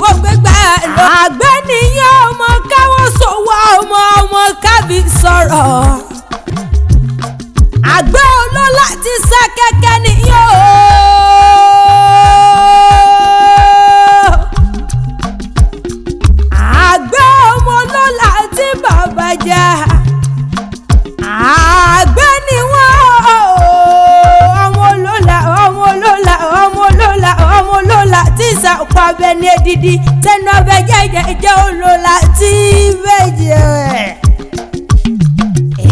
mo gbégbá lọ. àgbẹ̀ nìyẹn ọmọ káwọ́ sọ̀wọ́ ọmọ kábí sọ̀rọ̀. àgbẹ̀ olólà ti sá kẹ́kẹ́ nìyẹn o. àgbẹ̀ ọmọ olólà ti bàbá jà. àgbẹ̀ ni wọ́n ọmọ olólà tí ìsàkó abẹ ní edidi tẹnu ọbẹ jẹjẹjẹ olólà tí bẹjẹ.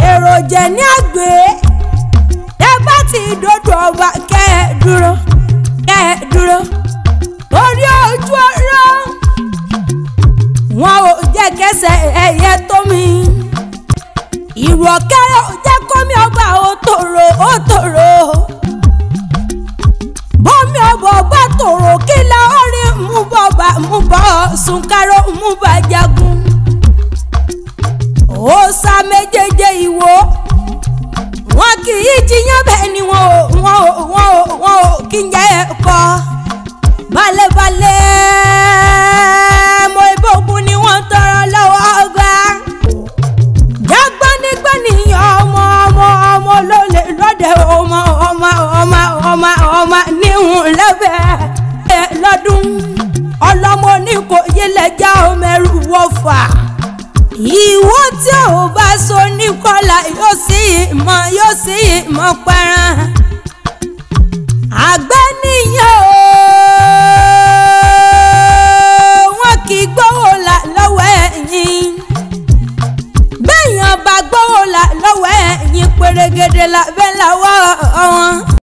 èròjẹ ní àgbẹ̀ ẹ bá ti dọdọ ọba kẹ́ ẹ dúró orí ojú ọ̀rọ̀ wọn ò jẹ́ kẹsẹ̀ ẹyẹ tó mi. ìrù ọ̀kẹ́rẹ́ ò jẹ́ kómi ọba ó tòrò bómi ọba bá tòrò kí la orí mú bọ́ Súnkàrò mú bá jagun. ó sá méjèèjì ìwò wọn kì í jiyàn bẹ́ẹ̀ ni wọn ò kí ń jẹ́ ẹ̀kọ́ balẹ̀balẹ̀ mo ìbòkun ni wọ́n tọrọ lọ́wọ́ ọgbà. ọmọ lólè lọ́dẹ ọmọ níhùn lẹ́bẹ̀ẹ́ lọ́dún ọlọ́mọ oníkòyí lẹ́jà ọmọẹrù wọ́fà. ìwọ tí ò bá so ní kọ́là yóò sì mọ̀ pẹ́ràn. àgbẹ̀ nìyẹn o wọn kì í gbówó là lọ́wọ́ ẹ̀yìn. bẹ́ẹ̀yàn bá gbówó là lọ́wọ́ ẹ̀yìn pèrègèdè làbẹ́ làwọ̀ wọn.